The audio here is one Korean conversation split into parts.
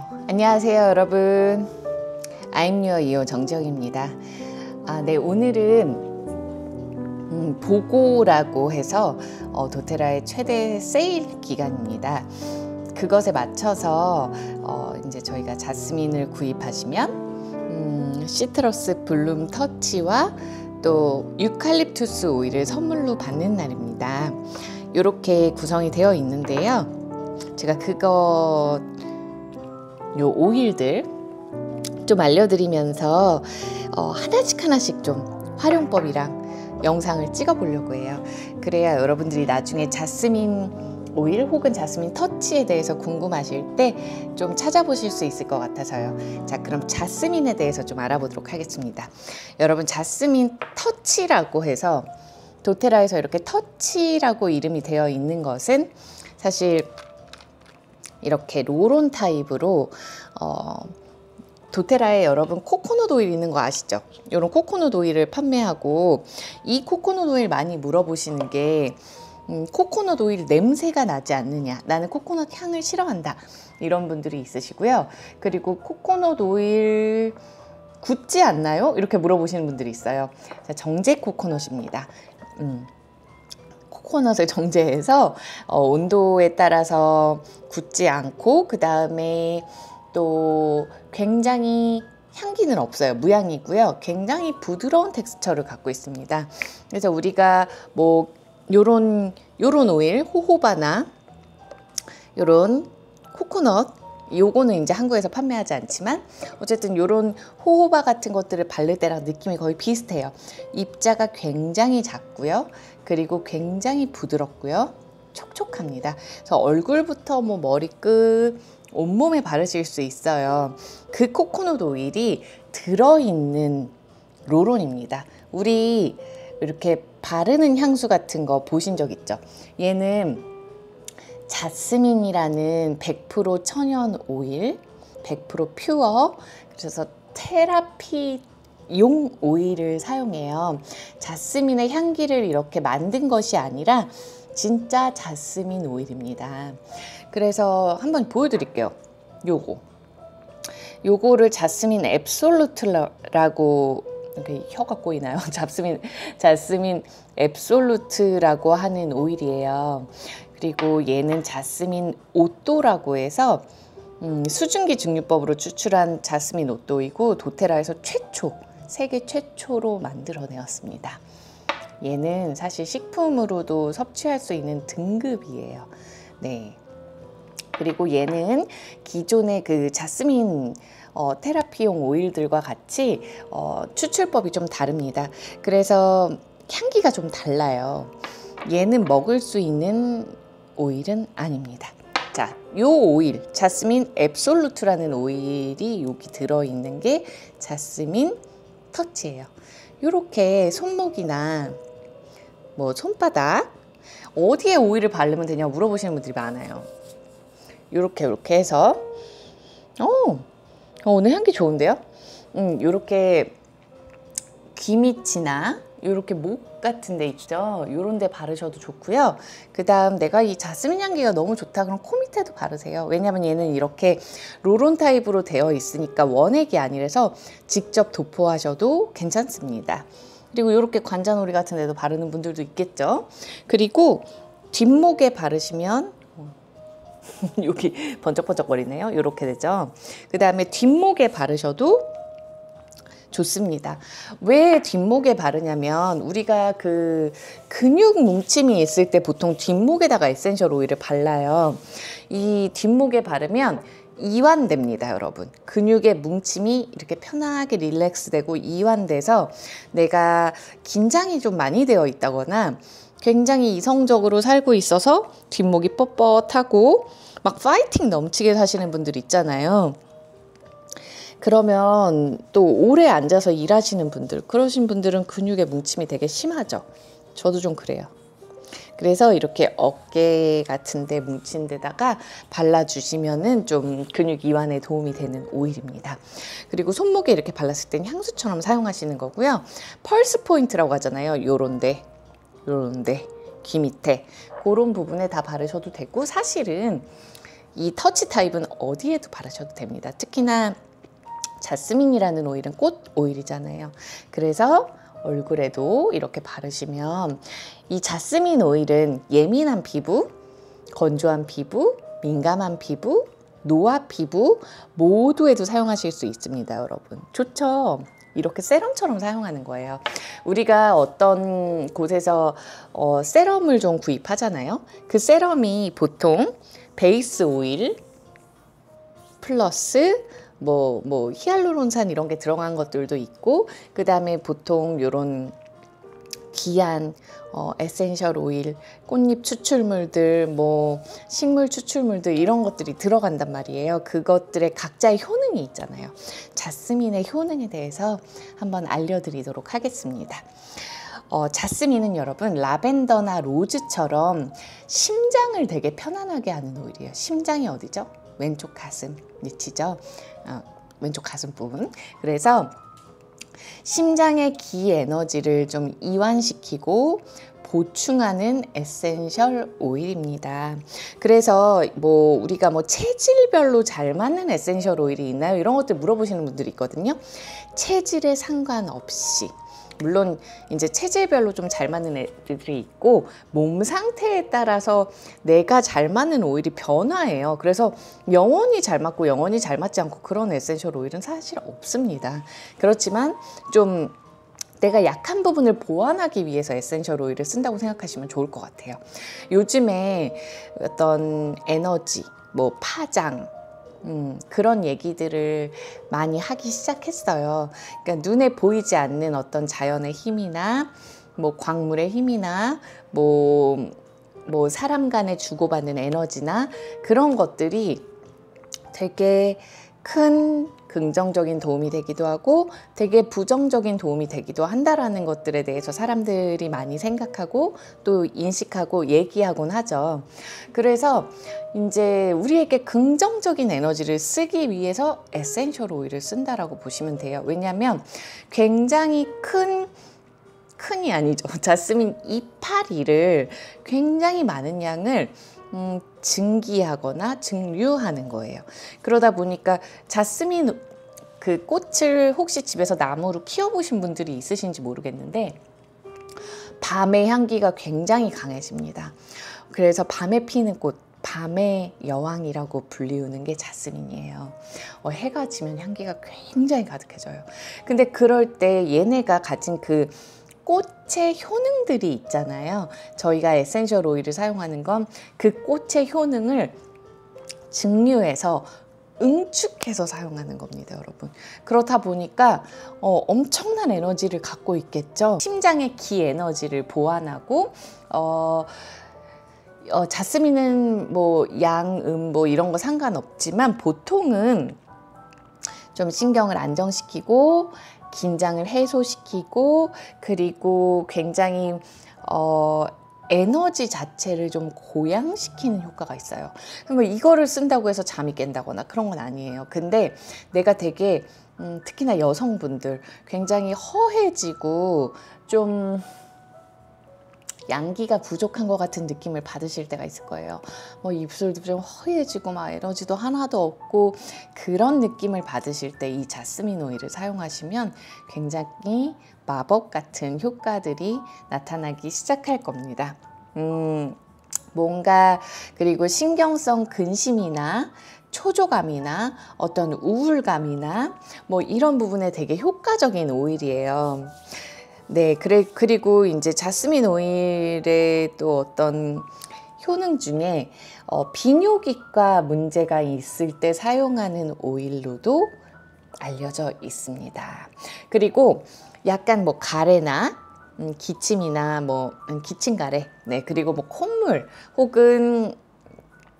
안녕하세요 여러분. I'm your EO 정지영입니다. 네, 오늘은 보고라고 해서 도테라의 최대 세일 기간입니다. 그것에 맞춰서 이제 저희가 자스민을 구입하시면 시트러스 블룸 터치와 또 유칼립투스 오일을 선물로 받는 날입니다. 이렇게 구성이 되어 있는데요. 제가 요 오일들 좀 알려드리면서 하나씩 좀 활용법이랑 영상을 찍어 보려고 해요. 그래야 여러분들이 나중에 자스민 오일 혹은 자스민 터치에 대해서 궁금하실 때 좀 찾아보실 수 있을 것 같아서요. 자, 그럼 자스민에 대해서 좀 알아보도록 하겠습니다. 여러분, 자스민 터치라고 해서 도테라에서 이렇게 터치라고 이름이 되어 있는 것은 사실 이렇게 롤온 타입으로 도테라에 여러분 코코넛 오일 있는 거 아시죠? 이런 코코넛 오일을 판매하고, 이 코코넛 오일 많이 물어보시는 게 코코넛 오일 냄새가 나지 않느냐, 나는 코코넛 향을 싫어한다, 이런 분들이 있으시고요. 그리고 코코넛 오일 굳지 않나요? 이렇게 물어보시는 분들이 있어요. 자, 정제 코코넛입니다. 코코넛을 정제해서 온도에 따라서 굳지 않고, 그 다음에 또 굉장히 향기는 없어요. 무향이고요. 굉장히 부드러운 텍스처를 갖고 있습니다. 그래서 우리가 뭐 요런 오일, 호호바나 요런 코코넛, 요거는 이제 한국에서 판매하지 않지만 어쨌든 요런 호호바 같은 것들을 바를 때랑 느낌이 거의 비슷해요. 입자가 굉장히 작고요. 그리고 굉장히 부드럽고요. 촉촉합니다. 그래서 얼굴부터 뭐 머리끝, 온몸에 바르실 수 있어요. 그 코코넛 오일이 들어있는 롤온입니다. 우리 이렇게 바르는 향수 같은 거 보신 적 있죠? 얘는 자스민이라는 100% 천연 오일, 100% 퓨어, 그래서 테라피용 오일을 사용해요. 자스민의 향기를 이렇게 만든 것이 아니라 진짜 자스민 오일입니다. 그래서 한번 보여드릴게요. 요거를 자스민 앱솔루트라고, 이렇게 혀가 꼬이나요? 자스민 앱솔루트라고 하는 오일이에요. 그리고 얘는 자스민 오또라고 해서 수증기 증류법으로 추출한 자스민 오또이고, 도테라에서 세계 최초로 만들어내었습니다. 얘는 사실 식품으로도 섭취할 수 있는 등급이에요. 네. 그리고 얘는 기존의 그 자스민 테라피용 오일들과 같이 추출법이 좀 다릅니다. 그래서 향기가 좀 달라요. 얘는 먹을 수 있는 오일은 아닙니다. 자, 요 오일, 자스민 앱솔루트라는 오일이 여기 들어있는 게 자스민 터치예요. 요렇게 손목이나 뭐 손바닥 어디에 오일을 바르면 되냐고 물어보시는 분들이 많아요. 요렇게 해서 오늘 향기 좋은데요? 요렇게 귀 밑이나 요렇게 목 같은 데 있죠? 요런 데 바르셔도 좋고요. 그 다음 내가 이 자스민 향기가 너무 좋다 그럼 코 밑에도 바르세요. 왜냐면 얘는 이렇게 롤온 타입으로 되어 있으니까 원액이 아니라서 직접 도포하셔도 괜찮습니다. 그리고 요렇게 관자놀이 같은 데도 바르는 분들도 있겠죠? 그리고 뒷목에 바르시면 여기 번쩍번쩍거리네요. 이렇게 되죠. 그 다음에 뒷목에 바르셔도 좋습니다. 왜 뒷목에 바르냐면 우리가 그 근육 뭉침이 있을 때 보통 뒷목에다가 에센셜 오일을 발라요. 이 뒷목에 바르면 이완됩니다, 여러분. 근육의 뭉침이 이렇게 편하게 릴렉스 되고 이완돼서 내가 긴장이 좀 많이 되어 있다거나 굉장히 이성적으로 살고 있어서 뒷목이 뻣뻣하고 막 파이팅 넘치게 사시는 분들 있잖아요. 그러면 또 오래 앉아서 일하시는 분들, 그러신 분들은 근육의 뭉침이 되게 심하죠. 저도 좀 그래요. 그래서 이렇게 어깨 같은 데 뭉친 데다가 발라주시면은 좀 근육 이완에 도움이 되는 오일입니다. 그리고 손목에 이렇게 발랐을 땐 향수처럼 사용하시는 거고요. 펄스 포인트라고 하잖아요. 요런데 귀 밑에 그런 부분에 다 바르셔도 되고, 사실은 이 터치 타입은 어디에도 바르셔도 됩니다. 특히나 자스민이라는 오일은 꽃 오일이잖아요. 그래서 얼굴에도 이렇게 바르시면, 이 자스민 오일은 예민한 피부, 건조한 피부, 민감한 피부, 노화 피부 모두에도 사용하실 수 있습니다. 여러분 좋죠? 이렇게 세럼처럼 사용하는 거예요. 우리가 어떤 곳에서 세럼을 좀 구입하잖아요. 그 세럼이 보통 베이스 오일 플러스 뭐 히알루론산 이런 게 들어간 것들도 있고, 그 다음에 보통 요런 귀한 에센셜 오일, 꽃잎 추출물들, 뭐 식물 추출물들 이런 것들이 들어간단 말이에요. 그것들의 각자의 효능이 있잖아요. 자스민의 효능에 대해서 한번 알려드리도록 하겠습니다. 자스민은 여러분 라벤더나 로즈처럼 심장을 되게 편안하게 하는 오일이에요. 심장이 어디죠? 왼쪽 가슴 밑이죠. 왼쪽 가슴 부분. 그래서 심장의 기 에너지를 좀 이완시키고 보충하는 에센셜 오일입니다. 그래서 뭐 우리가 뭐 체질별로 잘 맞는 에센셜 오일이 있나요? 이런 것들 물어보시는 분들이 있거든요. 체질에 상관없이, 물론 이제 체질별로 좀 잘 맞는 애들이 있고 몸 상태에 따라서 내가 잘 맞는 오일이 변화해요. 그래서 영원히 잘 맞고 영원히 잘 맞지 않고 그런 에센셜 오일은 사실 없습니다. 그렇지만 좀 내가 약한 부분을 보완하기 위해서 에센셜 오일을 쓴다고 생각하시면 좋을 것 같아요. 요즘에 어떤 에너지, 뭐 파장, 그런 얘기들을 많이 하기 시작했어요. 그러니까 눈에 보이지 않는 어떤 자연의 힘이나 뭐 광물의 힘이나 뭐 사람 간에 주고받는 에너지나 그런 것들이 되게 큰 긍정적인 도움이 되기도 하고 되게 부정적인 도움이 되기도 한다라는 것들에 대해서 사람들이 많이 생각하고 또 인식하고 얘기하곤 하죠. 그래서 이제 우리에게 긍정적인 에너지를 쓰기 위해서 에센셜 오일을 쓴다라고 보시면 돼요. 왜냐하면 굉장히 큰이 아니죠. 자스민 이파리를 굉장히 많은 양을 증기하거나 증류하는 거예요. 그러다 보니까 자스민 그 꽃을 혹시 집에서 나무로 키워보신 분들이 있으신지 모르겠는데 밤의 향기가 굉장히 강해집니다. 그래서 밤에 피는 꽃, 밤의 여왕이라고 불리우는 게 자스민이에요. 해가 지면 향기가 굉장히 가득해져요. 근데 그럴 때 얘네가 가진 그 꽃의 효능들이 있잖아요. 저희가 에센셜 오일을 사용하는 건 그 꽃의 효능을 증류해서 응축해서 사용하는 겁니다, 여러분. 그렇다 보니까 엄청난 에너지를 갖고 있겠죠. 심장의 기 에너지를 보완하고 자스민은 뭐 양, 뭐 이런 거 상관없지만 보통은 좀 신경을 안정시키고 긴장을 해소시키고 그리고 굉장히 에너지 자체를 좀 고양시키는 효과가 있어요. 그럼 이거를 쓴다고 해서 잠이 깬다거나 그런 건 아니에요. 근데 내가 되게 특히나 여성분들 굉장히 허해지고 좀 양기가 부족한 것 같은 느낌을 받으실 때가 있을 거예요. 입술도 좀 허해지고 막 에너지도 하나도 없고 그런 느낌을 받으실 때 이 자스민 오일을 사용하시면 굉장히 마법 같은 효과들이 나타나기 시작할 겁니다. 뭔가 그리고 신경성 근심이나 초조감이나 어떤 우울감이나 뭐 이런 부분에 되게 효과적인 오일이에요. 네, 그리고 이제 자스민 오일의 또 어떤 효능 중에 비뇨기과 문제가 있을 때 사용하는 오일로도 알려져 있습니다. 그리고 약간 뭐 가래나 기침이나 뭐 기침 가래, 네, 그리고 뭐 콧물 혹은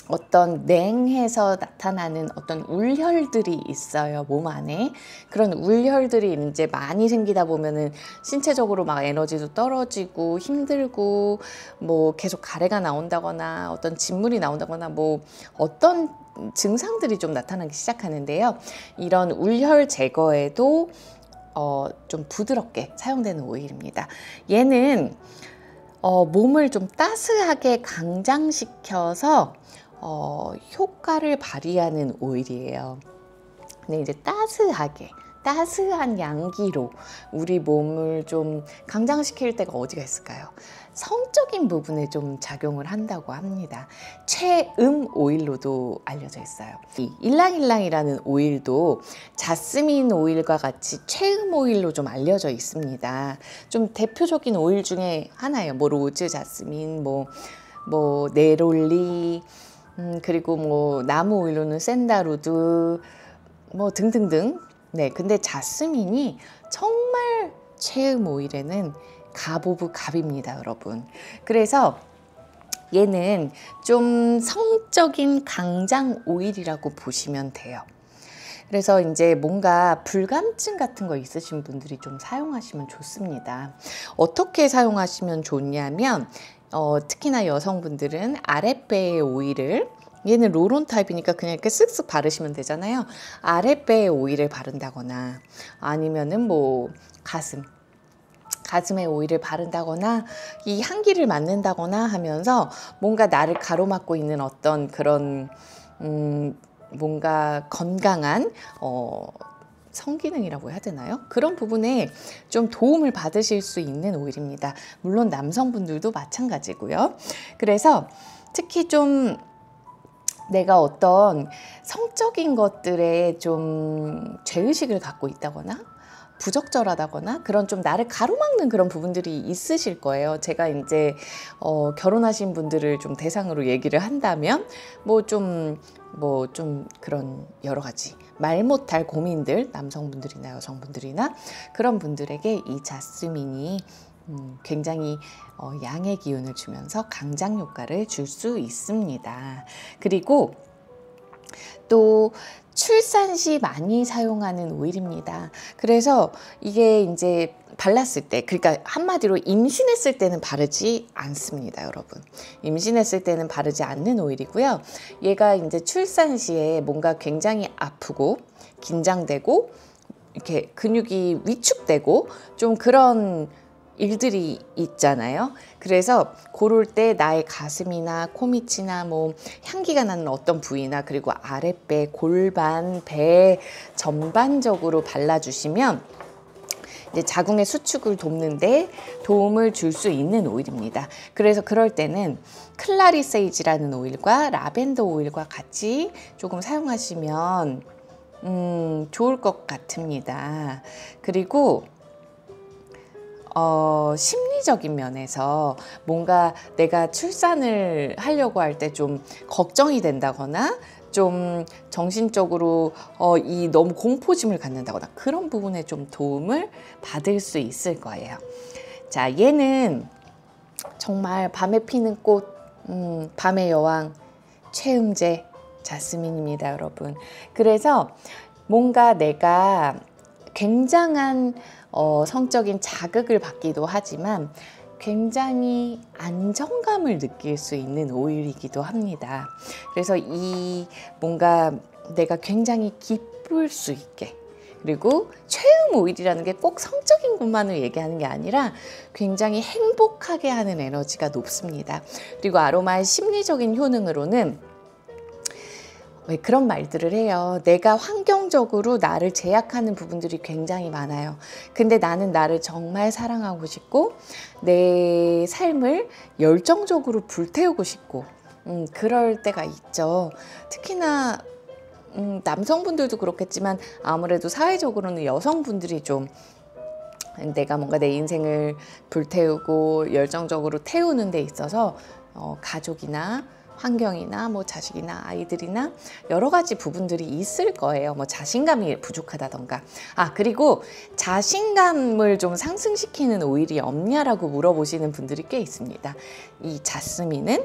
어떤 냉해서 나타나는 어떤 울혈들이 있어요, 몸 안에. 그런 울혈들이 이제 많이 생기다 보면은 신체적으로 막 에너지도 떨어지고 힘들고 뭐 계속 가래가 나온다거나 어떤 진물이 나온다거나 뭐 어떤 증상들이 좀 나타나기 시작하는데요. 이런 울혈 제거에도 좀 부드럽게 사용되는 오일입니다. 얘는 몸을 좀 따스하게 강장시켜서 효과를 발휘하는 오일이에요. 근데 이제 따스한 양기로 우리 몸을 좀 강장시킬 때가 어디가 있을까요? 성적인 부분에 좀 작용을 한다고 합니다. 최음 오일로도 알려져 있어요. 이 일랑일랑이라는 오일도 자스민 오일과 같이 최음 오일로 좀 알려져 있습니다. 좀 대표적인 오일 중에 하나예요. 뭐 로즈, 자스민, 뭐 네롤리, 그리고 뭐 나무 오일로는 샌다루드, 뭐 등등등. 네, 근데 자스민이 정말 최음 오일에는 갑 오브 갑입니다, 여러분. 그래서 얘는 좀 성적인 강장 오일이라고 보시면 돼요. 그래서 이제 뭔가 불감증 같은 거 있으신 분들이 좀 사용하시면 좋습니다. 어떻게 사용하시면 좋냐면 특히나 여성분들은 아랫배의 오일을, 얘는 롤온 타입이니까 그냥 이렇게 쓱쓱 바르시면 되잖아요. 아랫배에 오일을 바른다거나 아니면은 뭐 가슴에 오일을 바른다거나 이 향기를 맡는다거나 하면서 뭔가 나를 가로막고 있는 어떤 그런 뭔가 건강한 성기능이라고 해야 되나요? 그런 부분에 좀 도움을 받으실 수 있는 오일입니다. 물론 남성분들도 마찬가지고요. 그래서 특히 좀 내가 어떤 성적인 것들에 좀 죄의식을 갖고 있다거나 부적절하다거나 그런 좀 나를 가로막는 그런 부분들이 있으실 거예요. 제가 이제 결혼하신 분들을 좀 대상으로 얘기를 한다면 뭐 좀 그런 여러 가지 말 못할 고민들, 남성분들이나 여성분들이나 그런 분들에게 이 자스민이 굉장히 양의 기운을 주면서 강장 효과를 줄 수 있습니다. 그리고 또 출산 시 많이 사용하는 오일입니다. 그래서 이게 이제 발랐을 때, 그러니까 한마디로 임신했을 때는 바르지 않습니다, 여러분. 임신했을 때는 바르지 않는 오일이고요. 얘가 이제 출산 시에 뭔가 굉장히 아프고 긴장되고 이렇게 근육이 위축되고 좀 그런 일들이 있잖아요. 그래서 그럴 때 나의 가슴이나 코밑이나 뭐 향기가 나는 어떤 부위나 그리고 아랫배, 골반, 배 전반적으로 발라주시면 이제 자궁의 수축을 돕는데 도움을 줄 수 있는 오일입니다. 그래서 그럴 때는 클라리 세이지라는 오일과 라벤더 오일과 같이 조금 사용하시면 좋을 것 같습니다. 그리고 심리적인 면에서 뭔가 내가 출산을 하려고 할 때 좀 걱정이 된다거나 좀 정신적으로 이 너무 공포심을 갖는다거나 그런 부분에 좀 도움을 받을 수 있을 거예요. 자, 얘는 정말 밤에 피는 꽃, 밤의 여왕, 최음제 자스민입니다, 여러분. 그래서 뭔가 내가 굉장한 성적인 자극을 받기도 하지만 굉장히 안정감을 느낄 수 있는 오일이기도 합니다. 그래서 이 뭔가 내가 굉장히 기쁠 수 있게, 그리고 최음 오일이라는 게 꼭 성적인 것만을 얘기하는 게 아니라 굉장히 행복하게 하는 에너지가 높습니다. 그리고 아로마의 심리적인 효능으로는 왜 그런 말들을 해요. 내가 환경적으로 나를 제약하는 부분들이 굉장히 많아요. 근데 나는 나를 정말 사랑하고 싶고 내 삶을 열정적으로 불태우고 싶고 그럴 때가 있죠. 특히나 남성분들도 그렇겠지만 아무래도 사회적으로는 여성분들이 좀 내가 뭔가 내 인생을 불태우고 열정적으로 태우는 데 있어서 가족이나 환경이나 뭐 자식이나 아이들이나 여러 가지 부분들이 있을 거예요. 뭐 자신감이 부족하다던가. 그리고 자신감을 좀 상승시키는 오일이 없냐라고 물어보시는 분들이 꽤 있습니다. 이 자스민은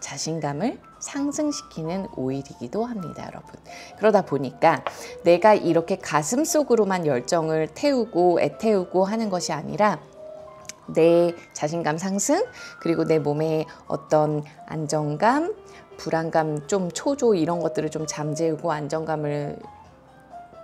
자신감을 상승시키는 오일이기도 합니다, 여러분. 그러다 보니까 내가 이렇게 가슴 속으로만 열정을 태우고 애태우고 하는 것이 아니라 내 자신감 상승, 그리고 내 몸에 어떤 안정감, 불안감, 좀 초조 이런 것들을 좀 잠재우고 안정감을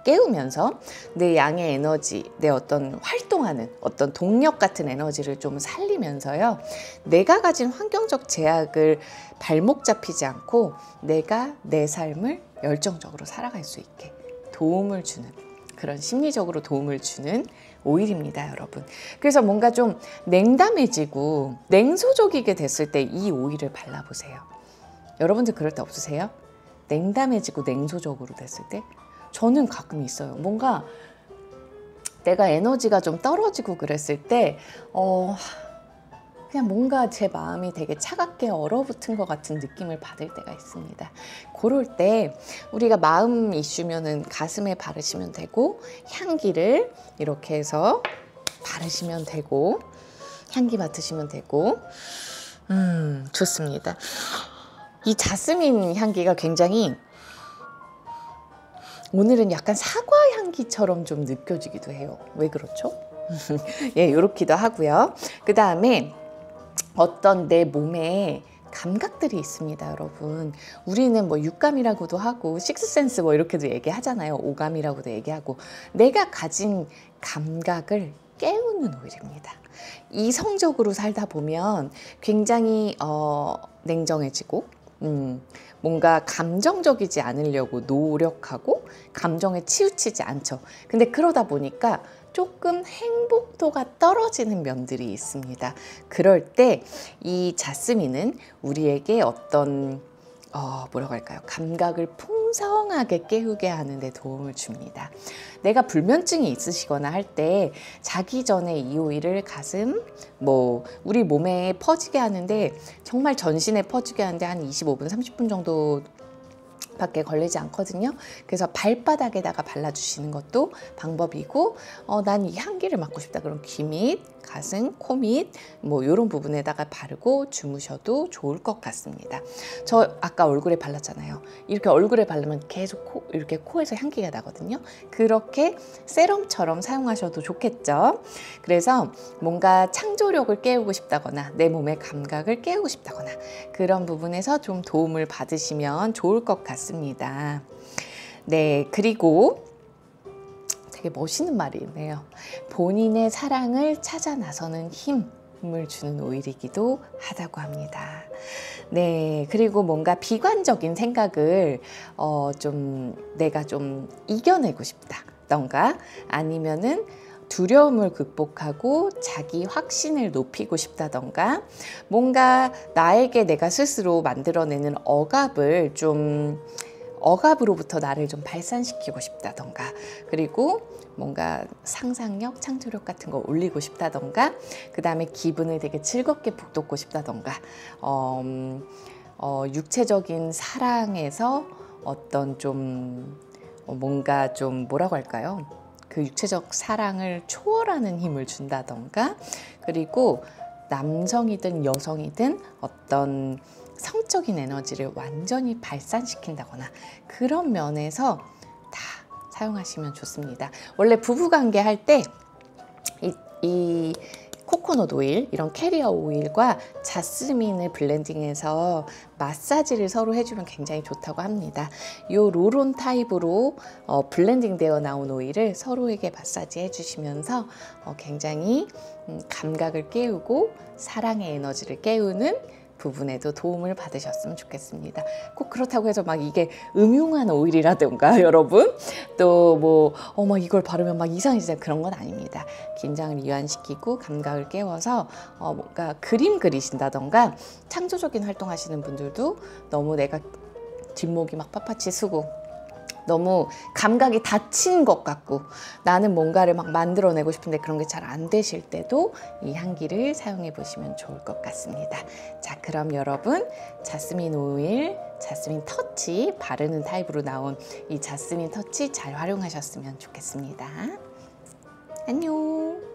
깨우면서 내 양의 에너지, 내 어떤 활동하는 어떤 동력 같은 에너지를 좀 살리면서요. 내가 가진 환경적 제약을 발목 잡히지 않고 내가 내 삶을 열정적으로 살아갈 수 있게 도움을 주는, 그런 심리적으로 도움을 주는 오일입니다, 여러분. 그래서 뭔가 좀 냉담해지고 냉소적이게 됐을 때 이 오일을 발라보세요. 여러분들 그럴 때 없으세요? 냉담해지고 냉소적으로 됐을 때? 저는 가끔 있어요. 뭔가 내가 에너지가 좀 떨어지고 그랬을 때 그냥 뭔가 제 마음이 되게 차갑게 얼어붙은 것 같은 느낌을 받을 때가 있습니다. 그럴 때 우리가 마음 이슈면은 가슴에 바르시면 되고, 향기를 이렇게 해서 바르시면 되고, 향기 맡으시면 되고, 좋습니다. 이 자스민 향기가 굉장히 오늘은 약간 사과 향기처럼 좀 느껴지기도 해요. 왜 그렇죠? 예, 요렇기도 하고요. 그 다음에 어떤 내 몸에 감각들이 있습니다, 여러분. 우리는 뭐 육감이라고도 하고 식스센스 뭐 이렇게도 얘기하잖아요. 오감이라고도 얘기하고. 내가 가진 감각을 깨우는 오일입니다. 이성적으로 살다 보면 굉장히 냉정해지고 뭔가 감정적이지 않으려고 노력하고 감정에 치우치지 않죠. 근데 그러다 보니까 조금 행복도가 떨어지는 면들이 있습니다. 그럴 때 이 자스민은 우리에게 어떤 뭐라고 할까요? 감각을 풍성하게 깨우게 하는 데 도움을 줍니다. 내가 불면증이 있으시거나 할 때 자기 전에 이 오일을 가슴, 우리 몸에 퍼지게 하는데, 정말 전신에 퍼지게 하는데 한 25분, 30분 정도 밖에 걸리지 않거든요. 그래서 발바닥에다가 발라주시는 것도 방법이고, 난 이 향기를 맡고 싶다. 그럼 귀 밑, 가슴, 코 밑, 이런 부분에다가 바르고 주무셔도 좋을 것 같습니다. 저 아까 얼굴에 발랐잖아요. 이렇게 얼굴에 바르면 계속 이렇게 코에서 향기가 나거든요. 그렇게 세럼처럼 사용하셔도 좋겠죠. 그래서 뭔가 창조력을 깨우고 싶다거나 내 몸의 감각을 깨우고 싶다거나 그런 부분에서 좀 도움을 받으시면 좋을 것 같습니다. 네, 그리고 되게 멋있는 말이 있네요. 본인의 사랑을 찾아 나서는 힘을 주는 오일이기도 하다고 합니다. 네, 그리고 뭔가 비관적인 생각을 내가 좀 이겨내고 싶다던가, 아니면은 두려움을 극복하고 자기 확신을 높이고 싶다던가, 뭔가 나에게 내가 스스로 만들어내는 억압으로부터 나를 좀 발산시키고 싶다던가, 그리고 뭔가 상상력, 창조력 같은 거 올리고 싶다던가, 그 다음에 기분을 되게 즐겁게 북돋고 싶다던가, 육체적인 사랑에서 어떤 뭔가 뭐라고 할까요? 그 육체적 사랑을 초월하는 힘을 준다던가, 그리고 남성이든 여성이든 어떤 성적인 에너지를 완전히 발산시킨다거나, 그런 면에서 다 사용하시면 좋습니다. 원래 부부관계 할 때 이 코코넛 오일, 이런 캐리어 오일과 자스민을 블렌딩해서 마사지를 서로 해주면 굉장히 좋다고 합니다. 이 로론 타입으로 블렌딩 되어 나온 오일을 서로에게 마사지 해주시면서 굉장히 감각을 깨우고 사랑의 에너지를 깨우는 부분에도 도움을 받으셨으면 좋겠습니다. 꼭 그렇다고 해서 막 이게 음흉한 오일이라든가 여러분 또 이걸 바르면 막 이상해지자, 그런 건 아닙니다. 긴장을 이완시키고 감각을 깨워서 뭔가 그림 그리신다던가 창조적인 활동하시는 분들도 너무 내가 뒷목이 막 빳빳이 쓰고 너무 감각이 닫힌 것 같고 나는 뭔가를 막 만들어내고 싶은데 그런 게 잘 안 되실 때도 이 향기를 사용해 보시면 좋을 것 같습니다. 자, 그럼 여러분 자스민 오일, 자스민 터치 바르는 타입으로 나온 이 자스민 터치 잘 활용하셨으면 좋겠습니다. 안녕.